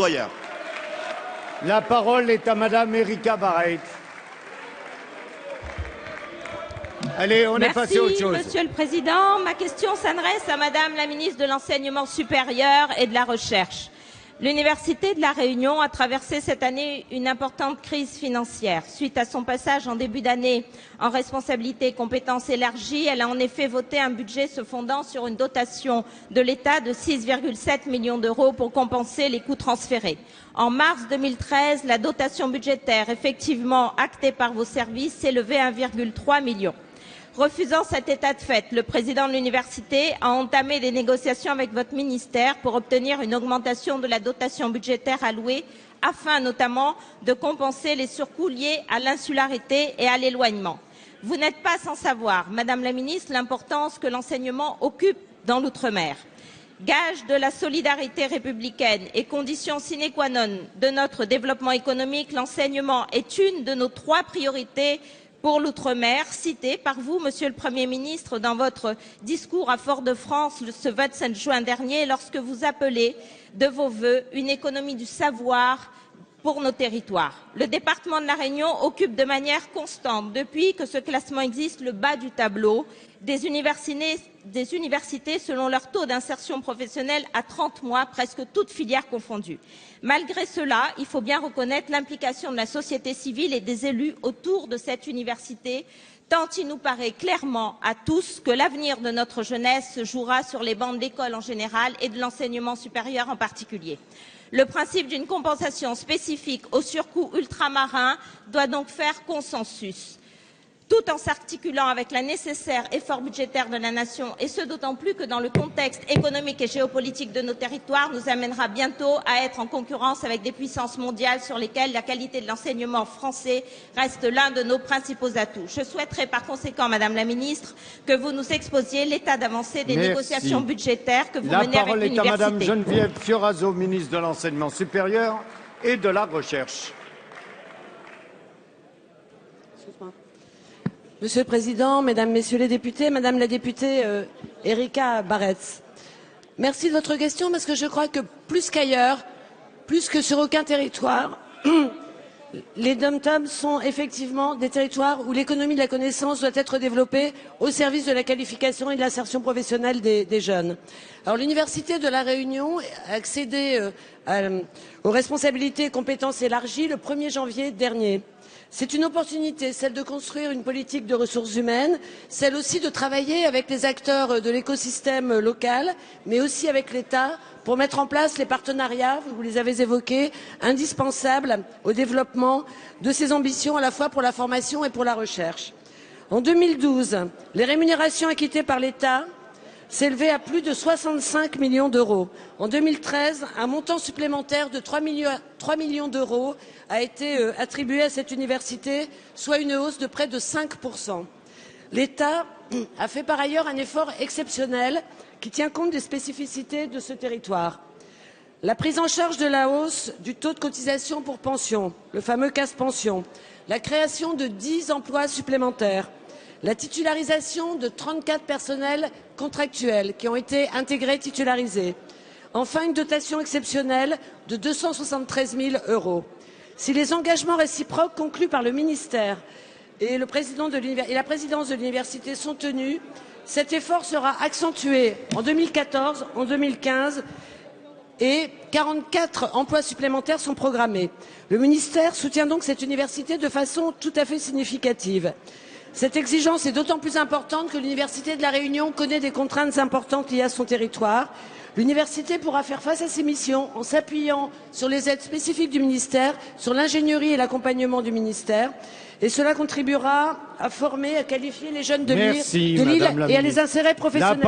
citoyens. La parole est à Madame Erika Barrett. Allez, on est passé à autre chose. Merci, Monsieur le Président. Ma question s'adresse à Madame la ministre de l'Enseignement supérieur et de la Recherche. L'Université de La Réunion a traversé cette année une importante crise financière. Suite à son passage en début d'année en responsabilité et compétences élargies, elle a en effet voté un budget se fondant sur une dotation de l'État de 6,7 millions d'euros pour compenser les coûts transférés. En mars 2013, la dotation budgétaire effectivement actée par vos services s'élevait à 1,3 million. Refusant cet état de fait, le président de l'université a entamé des négociations avec votre ministère pour obtenir une augmentation de la dotation budgétaire allouée afin notamment de compenser les surcoûts liés à l'insularité et à l'éloignement. Vous n'êtes pas sans savoir, Madame la ministre, l'importance que l'enseignement occupe dans l'outre-mer. Gage de la solidarité républicaine et condition sine qua non de notre développement économique, l'enseignement est une de nos 3 priorités pour l'outre-mer, cité par vous, Monsieur le Premier ministre, dans votre discours à Fort-de-France ce 27 juin dernier, lorsque vous appelez de vos vœux une économie du savoir pour nos territoires. Le département de La Réunion occupe de manière constante, depuis que ce classement existe, le bas du tableau des universités selon leur taux d'insertion professionnelle à 30 mois, presque toutes filières confondues. Malgré cela, il faut bien reconnaître l'implication de la société civile et des élus autour de cette université, tant il nous paraît clairement à tous que l'avenir de notre jeunesse se jouera sur les bancs de l'école en général et de l'enseignement supérieur en particulier. Le principe d'une compensation spécifique aux surcoûts ultramarins doit donc faire consensus, tout en s'articulant avec le nécessaire effort budgétaire de la nation, et ce d'autant plus que dans le contexte économique et géopolitique de nos territoires nous amènera bientôt à être en concurrence avec des puissances mondiales sur lesquelles la qualité de l'enseignement français reste l'un de nos principaux atouts. Je souhaiterais par conséquent, Madame la Ministre, que vous nous exposiez l'état d'avancée des négociations budgétaires que vous menez avec l'université. La parole est à Madame Geneviève Fioraso, ministre de l'Enseignement supérieur et de la Recherche. Monsieur le Président, Mesdames, Messieurs les députés, Madame la députée Erika Barrett, merci de votre question parce que je crois que plus qu'ailleurs, plus que sur aucun territoire, les DOM-TOM sont effectivement des territoires où l'économie de la connaissance doit être développée au service de la qualification et de l'insertion professionnelle des jeunes. Alors l'Université de La Réunion a accédé aux responsabilités et compétences élargies le 1er janvier dernier. C'est une opportunité, celle de construire une politique de ressources humaines, celle aussi de travailler avec les acteurs de l'écosystème local, mais aussi avec l'État, pour mettre en place les partenariats, vous les avez évoqués, indispensables au développement de ces ambitions à la fois pour la formation et pour la recherche. En 2012, les rémunérations acquittées par l'État s'élevaient à plus de 65 millions d'euros. En 2013, un montant supplémentaire de 3 millions d'euros a été attribué à cette université, soit une hausse de près de 5%. L'État a fait par ailleurs un effort exceptionnel qui tient compte des spécificités de ce territoire. La prise en charge de la hausse du taux de cotisation pour pension, le fameux casse-pension, la création de 10 emplois supplémentaires, la titularisation de 34 personnels contractuels qui ont été intégrés titularisés. Enfin, une dotation exceptionnelle de 273 000 euros. Si les engagements réciproques conclus par le ministère et la présidence de l'université sont tenus, cet effort sera accentué en 2014, en 2015 et 44 emplois supplémentaires sont programmés. Le ministère soutient donc cette université de façon tout à fait significative. Cette exigence est d'autant plus importante que l'Université de La Réunion connaît des contraintes importantes liées à son territoire. L'université pourra faire face à ses missions en s'appuyant sur les aides spécifiques du ministère, sur l'ingénierie et l'accompagnement du ministère. Et cela contribuera à former, à qualifier les jeunes de l'île et à les insérer professionnellement.